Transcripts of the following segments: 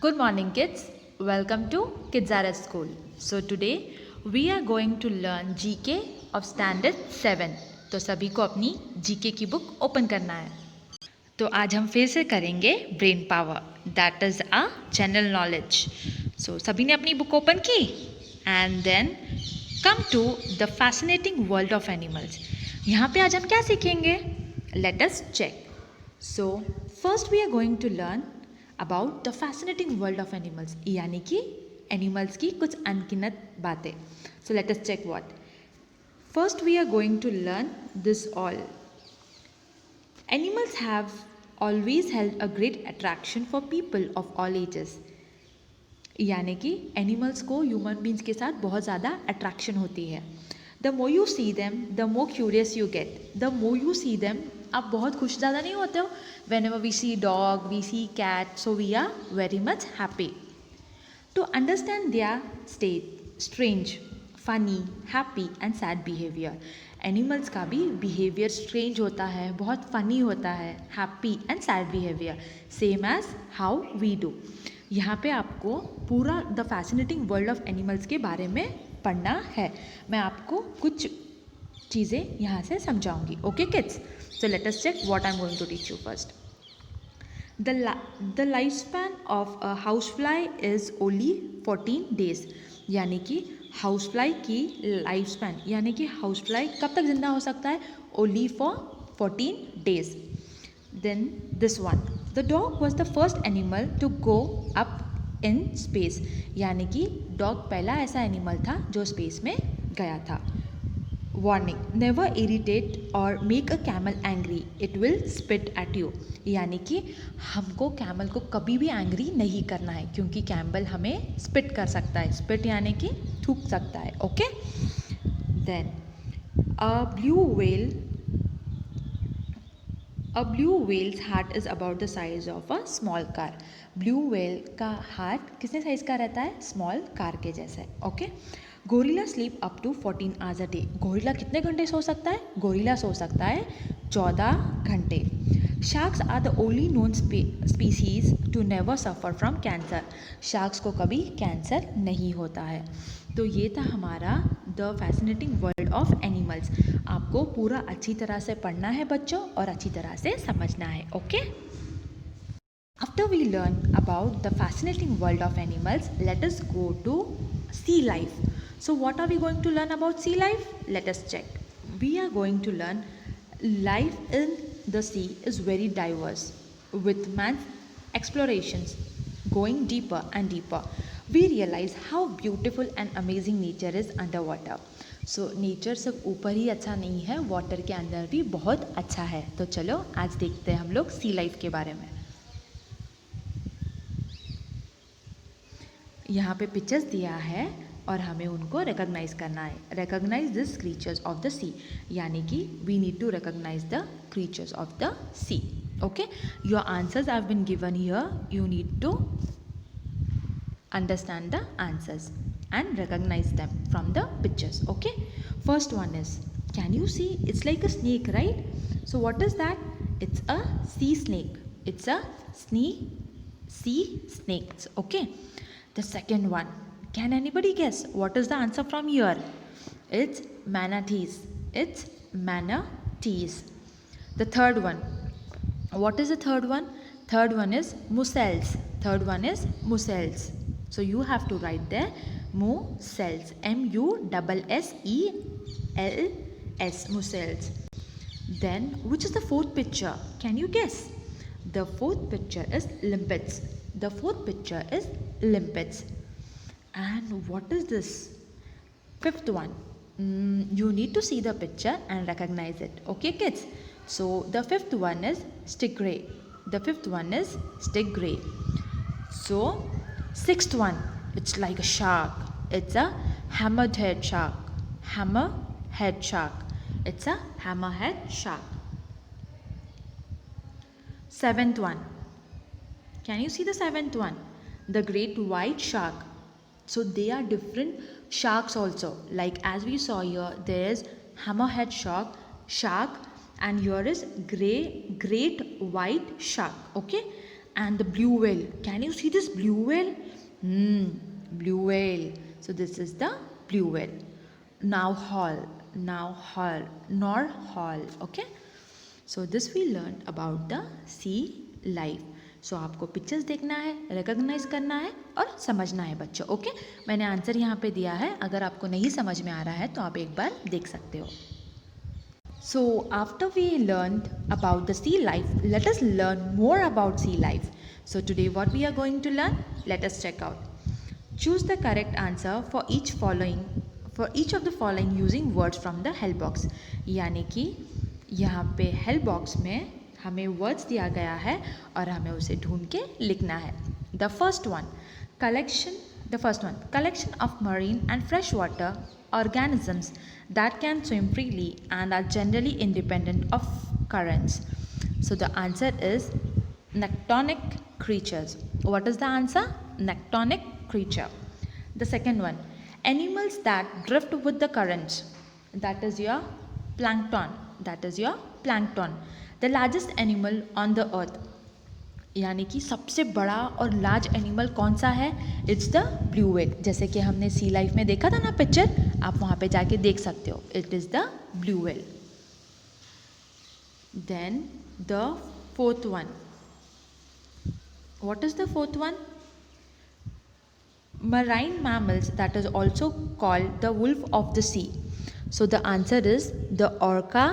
Good morning, kids. Welcome to Kidzara School. So today we are going to learn GK of Standard 7. तो सभी को अपनी GK की book open करना है. तो आज हम फिर से करेंगे brain power, that is a general knowledge. So सभी ने अपनी बुक ओपन की and then come to the fascinating world of animals. यहाँ पे आज हम क्या सीखेंगे? Let us check. So first we are going to learn about the fascinating world of animals, यानी कि एनिमल्स की कुछ अनगिनत बातें. So let us check what. First we are going to learn this all. Animals have always held a great attraction for people of all ages. यानी कि animals को human beings के साथ बहुत ज़्यादा अट्रैक्शन होती है. The more you see them the more curious you get. The more you see them, आप बहुत खुश ज़्यादा नहीं होते हो. Whenever we see dog, we see cat, so we are very much happy to understand their state, strange, funny, happy and sad behaviour. Animals का भी behaviour strange होता है, बहुत फ़नी होता है, happy and sad behaviour, same as how we do. यहाँ पे आपको पूरा the fascinating world of animals के बारे में पढ़ना है. मैं आपको कुछ चीज़ें यहाँ से समझाऊंगी. Okay kids, so let us check what I am going to teach you first. The life span of a house fly is only 14 days. यानी कि हाउस फ्लाई की लाइफ स्पैन, यानी कि हाउस फ्लाई कब तक जिंदा हो सकता है? Only for 14 days. Then this one, the dog was the first animal to go up in space. यानी कि डॉग पहला ऐसा एनिमल था जो स्पेस में गया था. वार्निंग, नेवर इरिटेट और make a camel angry, it will spit at you. यानी कि हमको कैमल को कभी भी एंग्री नहीं करना है, क्योंकि कैमल हमें स्पिट कर सकता है. स्पिट यानी कि थूक सकता है. Okay. Then a blue whale's heart is about the size of a small car. Blue whale का हार्ट कितने साइज का रहता है? स्मॉल कार के जैसे. Okay. Gorilla sleep up to 14 hours a day. Gorilla कितने घंटे सो सकता है? गोरिल्ला सो सकता है 14 घंटे. Sharks are the only known species to never suffer from cancer. Sharks को कभी कैंसर नहीं होता है. तो ये था हमारा the fascinating world of animals. आपको पूरा अच्छी तरह से पढ़ना है बच्चों, और अच्छी तरह से समझना है. Okay. After we learn about the fascinating world of animals, let us go to sea life. So what are we going to learn about sea life? Let us check. We are going to learn life in the sea is very diverse, with man's explorations going deeper and deeper. We realize how beautiful and amazing nature is underwater. So nature सिर्फ ऊपर ही अच्छा नहीं है, water के अंदर भी बहुत अच्छा है. तो चलो आज देखते हैं हम लोग सी लाइफ के बारे में. यहाँ पे पिक्चर्स दिया है और हमें उनको रिकॉग्नाइज करना है. Recognise this creatures of the sea, यानी कि we need to recognise the creatures of the sea. Okay. Your answers have been given here. You need to understand the answers and recognize them from the pictures. Okay. First one is, can you see? It's like a snake, right? So what is that? It's a sea snake. It's a sea snake. Okay. The second one, can anybody guess what is the answer from here? It's manatees. It's manatees. The third one, what is the third one? Third one is mussels. Third one is mussels. So you have to write there mussels. mussels. Mussels. Then which is the fourth picture? Can you guess? The fourth picture is limpets. The fourth picture is limpets. And what is this? Fifth one. You need to see the picture and recognize it. Okay kids? So the fifth one is stingray. The fifth one is stingray. So sixth one, it's like a shark. It's a hammerhead shark. Hammerhead shark. It's a hammerhead shark. Seventh one. Can you see the seventh one? The great white shark. So they are different sharks also. Like as we saw here, there is hammerhead shark, and here is great white shark. Okay. and the blue whale. Can you see this blue whale? Blue whale. So this is the blue whale. Now hall, nor hall. Okay. So this we learned about the sea life. सो आपको pictures देखना है, recognise करना है और समझना है बच्चों. Okay, मैंने आंसर यहाँ पे दिया है. अगर आपको नहीं समझ में आ रहा है तो आप एक बार देख सकते हो. So after we learn about the sea life, let us learn more about sea life. So today what we are going to learn, let us check out. Choose the correct answer for each of the following using words from the help box. यानी कि यहाँ पे help box में हमें words दिया गया है और हमें उसे ढूंढ के लिखना है. The first one, collection of marine and fresh water organisms that can swim freely and are generally independent of currents. So the answer is nectonic creatures. What is the answer? Nectonic creature. The second one, animals that drift with the currents. That is your plankton. The largest animal on the earth. यानी कि सबसे बड़ा और large animal कौन सा है? It's the blue whale. जैसे कि हमने सी लाइफ में देखा था ना पिक्चर, आप वहाँ पे जाके देख सकते हो. It is the blue whale. Then the fourth one. What is the fourth one? Marine mammals that is also called the wolf of the sea. So the answer is the orca,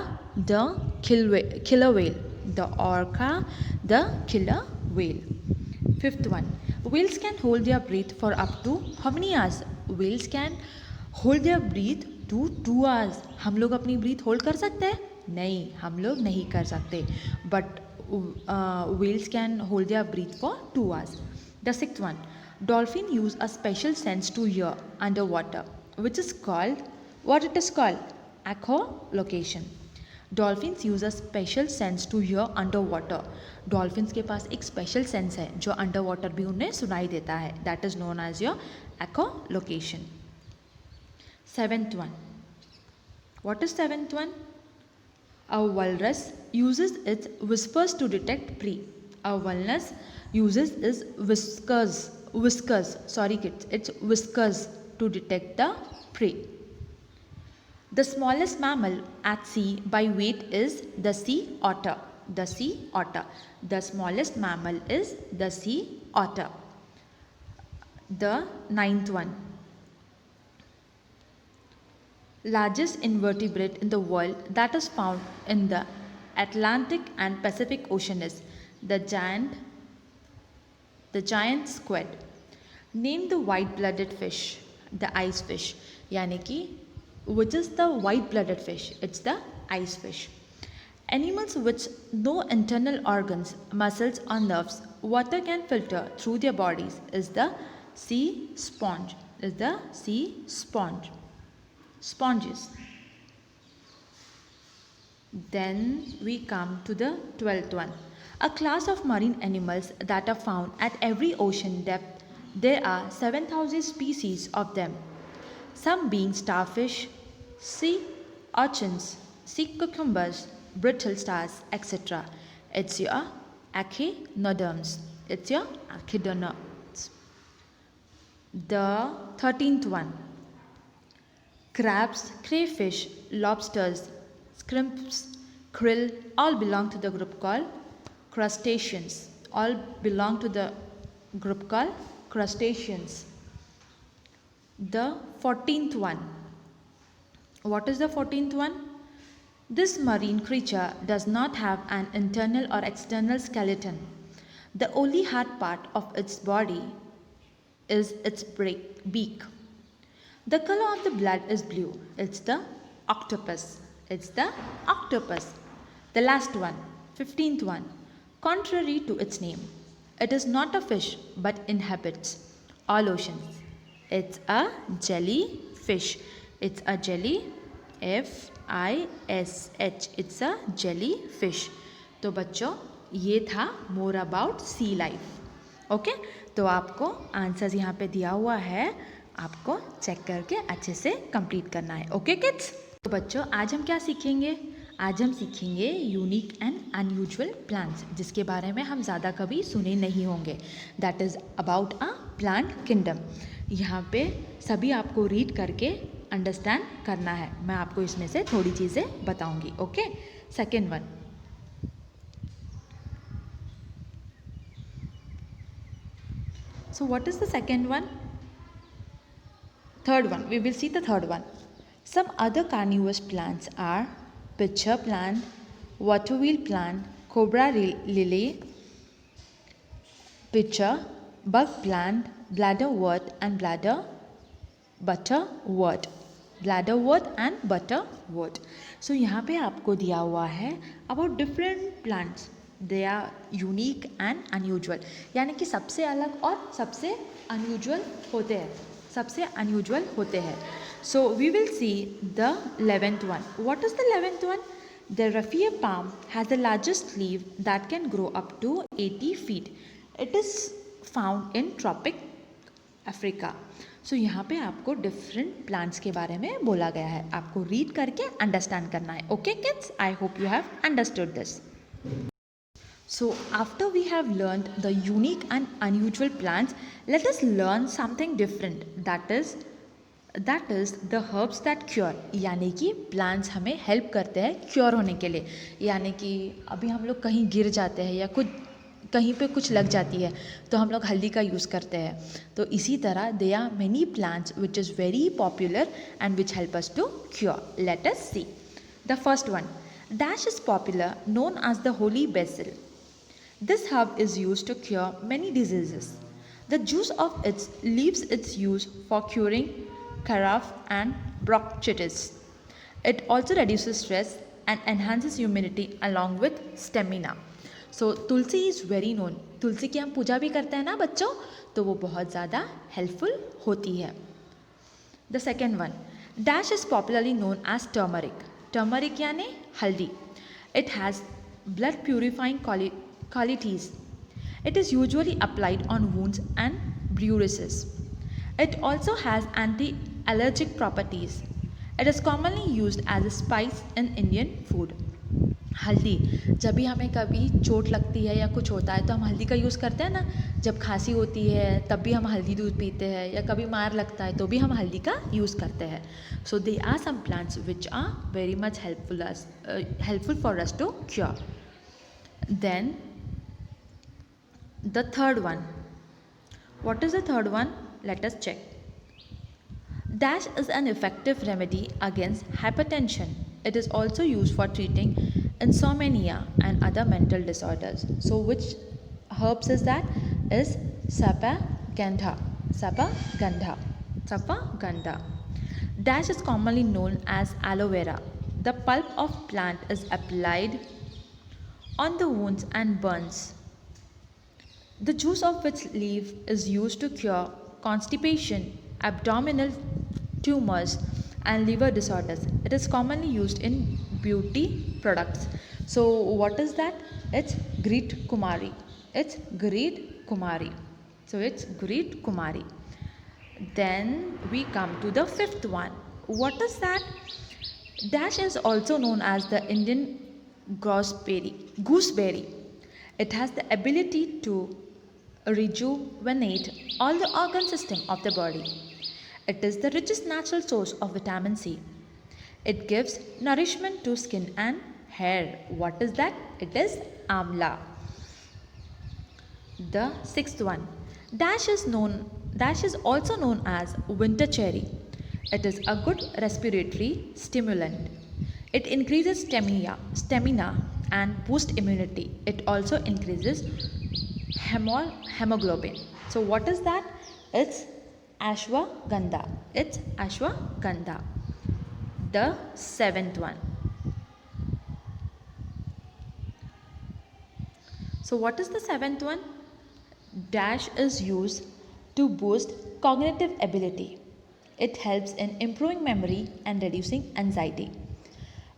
the killer whale. The orca, the killer whale. Fifth one, whales can hold their breath for up to how many hours? Whales can hold their breath to 2 hours. हम लोग अपनी breath hold कर सकते हैं? नहीं, हम लोग नहीं कर सकते. But whales can hold their breath for 2 hours. The sixth one, dolphin use a special sense to hear underwater, which is called, what it is called? Echolocation. Dolphins use a special sense to hear underwater. Dolphins के पास एक special sense है जो underwater भी उन्हें सुनाई देता है. That is known as your echolocation. Seventh one. What is seventh one? A walrus uses its whiskers to detect prey. A walrus uses its whiskers. Sorry kids, it's whiskers to detect the prey. The smallest mammal at sea by weight is the sea otter. The sea otter. The smallest mammal is the sea otter. The ninth one. Largest invertebrate in the world that is found in the Atlantic and Pacific Ocean is the giant squid. Name the white-blooded fish, the ice fish. यानी कि which is the white-blooded fish? It's the ice fish. Animals with no internal organs, muscles or nerves, water can filter through their bodies is the sea sponge. Sponges. Then we come to the 12th one. A class of marine animals that are found at every ocean depth. There are 7,000 species of them. Some being starfish, sea urchins, sea cucumbers, brittle stars, etc. It's your echinoderms. The 13th one. Crabs, crayfish, lobsters, shrimps, krill all belong to the group called crustaceans. The 14th one. What is the 14th one? This marine creature does not have an internal or external skeleton. The only hard part of its body is its beak. The color of the blood is blue. It's the octopus. The last one, 15th one. Contrary to its name, it is not a fish but inhabits all oceans. It's a jellyfish. It's a jelly, F-I-S-H. It's a jellyfish. तो बच्चों ये था more about sea life. Okay, तो आपको answers यहाँ पे दिया हुआ है, आपको चेक करके अच्छे से कंप्लीट करना है. ओके किड्स, तो बच्चों आज हम क्या सीखेंगे? आज हम सीखेंगे यूनिक एंड अनयूजुअल प्लांट्स जिसके बारे में हम ज़्यादा कभी सुने नहीं होंगे. That is about a plant kingdom. यहाँ पे सभी आपको रीड करके अंडरस्टैंड करना है. मैं आपको इसमें से थोड़ी चीज़ें बताऊंगी. Okay. Second one. So what is the second one? Third one. We will see the third one. Some other carnivorous plants are pitcher plant, waterwheel plant, cobra lily, pitcher, bug plant, bladderwort and butterwort. Bladderwort and butterwort. So यहाँ पे आपको दिया हुआ है about different plants. They are unique and unusual. यानी कि सबसे अलग और सबसे unusual होते हैं. सबसे unusual होते हैं. So we will see the 11th one. What is the 11th one? The raffia palm has the largest leaf that can grow up to 80 feet. It is found in tropic Africa. So यहाँ पे आपको different plants के बारे में बोला गया है. आपको read करके understand करना है. Okay kids? I hope you have understood this. So after we have learned the unique and unusual plants, let us learn something different. That is the herbs that cure. यानी कि plants हमें help करते हैं cure होने के लिए. यानी कि अभी हम लोग कहीं गिर जाते हैं या कुछ कहीं पे कुछ लग जाती है तो हम लोग हल्दी का यूज़ करते हैं. तो इसी तरह there are many plants which is very popular and which help us to cure. Let us see. The first one. Dash is popular, known as the holy basil. This herb is used to cure many diseases. The juice of its leaves is used for curing cough and bronchitis. It also reduces stress and enhances immunity along with stamina. So Tulsi is very known. तुलसी की हम पूजा भी करते हैं ना बच्चों, तो वो बहुत ज़्यादा helpful होती है. The second one. Dash is popularly known as turmeric. Turmeric यानी हल्दी. It has blood purifying qualities. It is usually applied on wounds and bruises. It also has anti-allergic properties. It is commonly used as a spice in Indian food. हल्दी, जब भी हमें कभी चोट लगती है या कुछ होता है तो हम हल्दी का यूज़ करते हैं ना. जब खांसी होती है तब भी हम हल्दी दूध पीते हैं, या कभी मार लगता है तो भी हम हल्दी का यूज़ करते हैं. So they are some plants which are very much helpful for us to cure. Then the third one. What is the third one? Let us check. Dash is an effective remedy against hypertension. It is also used for treating insomnia and other mental disorders. So which herbs is that? Is sapagandha. Sapagandha. Dash is commonly known as aloe vera. The pulp of plant is applied on the wounds and burns. The juice of its leaf is used to cure constipation, abdominal tumors, and liver disorders. It is commonly used in beauty products. So what is that? It's Greet Kumari. It's Greet Kumari. So it's Greet Kumari. Then we come to the fifth one. What is that? Dash is also known as the Indian gooseberry. It has the ability to rejuvenate all the organ system of the body. It is the richest natural source of vitamin C. It gives nourishment to skin and hair. What is that? It is amla. The sixth one. Dash is also known as winter cherry. It is a good respiratory stimulant. It increases stamina and boosts immunity. It also increases hemoglobin. So what is that? It's ashwagandha. It's ashwagandha. The seventh one. So what is the seventh one? Dash is used to boost cognitive ability. It helps in improving memory and reducing anxiety.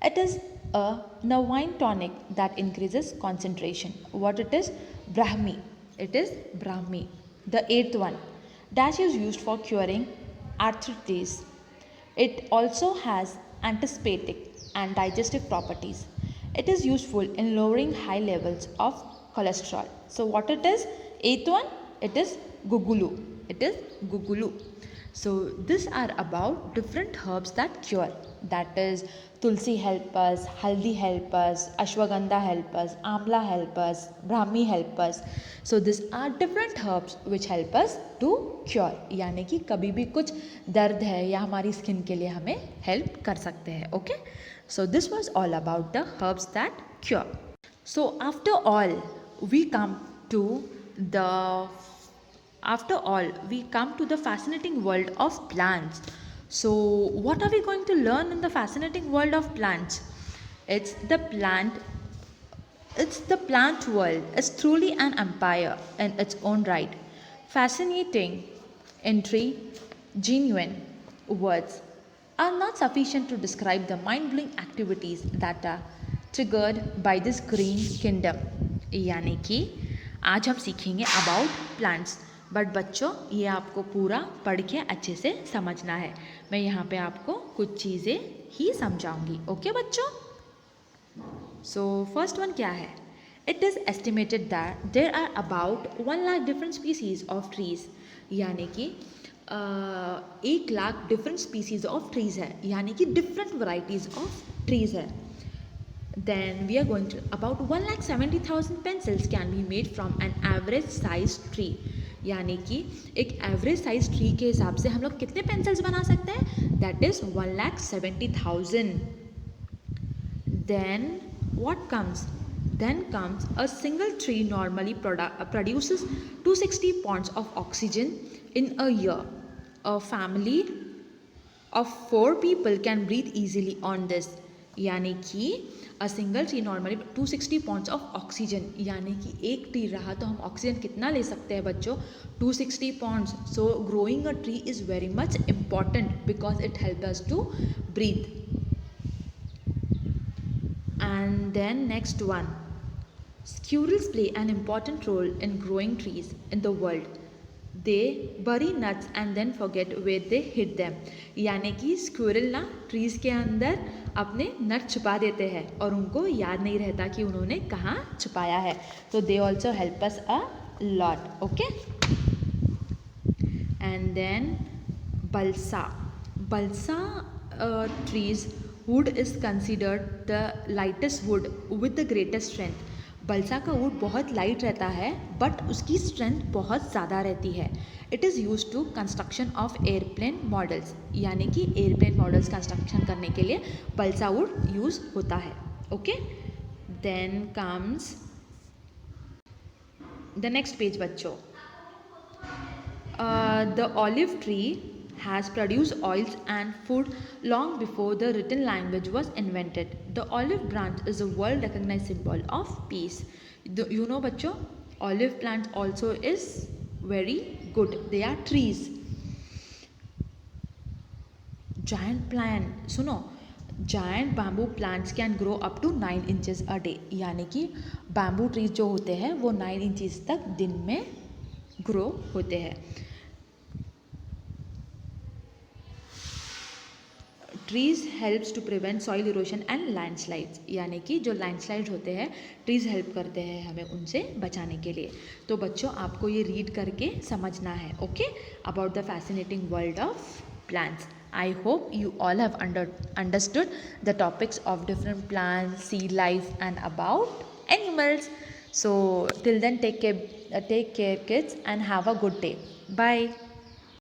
It is a nervine tonic that increases concentration. What it is? Brahmi. It is Brahmi. The eighth one. Dash is used for curing arthritis. It also has and digestive properties. It is useful in lowering high levels of cholesterol. So what it is? Eighth one, it is gugulu. It is gugulu. So these are about different herbs that cure. That is tulsi help us, haldi help us, ashwagandha help us, amla help us, brahmi help us. So these are different herbs which help us to cure. यानी कि कभी भी कुछ दर्द है या हमारी skin के लिए हमें हेल्प कर सकते हैं. Okay, so this was all about the herbs that cure. So after all, we come to the fascinating world of plants. So, what are we going to learn in the fascinating world of plants? It's the plant world is truly an empire in its own right. Fascinating, intrigue, genuine words are not sufficient to describe the mind-blowing activities that are triggered by this green kingdom. यानी कि आज हम सीखेंगे about plants. But बच्चों, ये आपको पूरा पढ़ के अच्छे से समझना है. मैं यहाँ पे आपको कुछ चीज़ें ही समझाऊंगी. ओके बच्चों? सो फर्स्ट वन क्या है? It is estimated that there are about 1 lakh different species of trees. यानी कि 1 lakh different species of trees है, यानी कि डिफरेंट वराइटीज़ ऑफ ट्रीज़ है. Then we are going to about 1,70,000 pencils can be made from an average size tree. यानी कि एक average size tree के हिसाब से हम लोग कितने पेंसिल्स बना सकते हैं? That is 1,70,000. Then what comes? Then comes a single tree normally produces 260 pounds of oxygen in a year. A family of 4 people can breathe easily on this. यानी कि a single tree normally 260 pounds of oxygen, यानी कि एक tree रहा तो हम oxygen कितना ले सकते हैं बच्चों? 260 pounds. So growing a tree is very much important because it help us to breathe. And then next one, squirrels play an important role in growing trees in the world. They bury nuts and then forget where they hid them. यानी कि squirrel ना trees के अंदर अपने नट छुपा देते हैं और उनको याद नहीं रहता कि उन्होंने कहाँ छुपाया है. तो they also help us a lot. Okay, and then balsa trees wood is considered the lightest wood with the greatest strength. बल्सा का वुड बहुत लाइट रहता है बट उसकी स्ट्रेंथ बहुत ज़्यादा रहती है. It is use to construction of airplane models. यानी कि एयरप्लेन मॉडल्स कंस्ट्रक्शन करने के लिए बल्सा वुड यूज़ होता है. Okay, then comes the next page बच्चों. The olive tree has produced oils and food long before the written language was invented. The olive branch is a world recognized symbol of peace. You know बच्चों, olive plant also is very good. They are trees. Giant plant, सुनो, giant bamboo plants can grow up to 9 inches a day. यानी कि bamboo trees जो होते हैं वो 9 inches तक दिन में grow होते हैं. Trees helps to prevent soil erosion and landslides. यानी कि जो लैंडस्लाइड होते हैं ट्रीज़ हेल्प करते हैं हमें उनसे बचाने के लिए. तो बच्चों, आपको ये रीड करके समझना है. Okay, about the fascinating world of plants. I hope you all have understood the topics of different plants, sea life and about animals. So till then, take care kids and have a good day. Bye.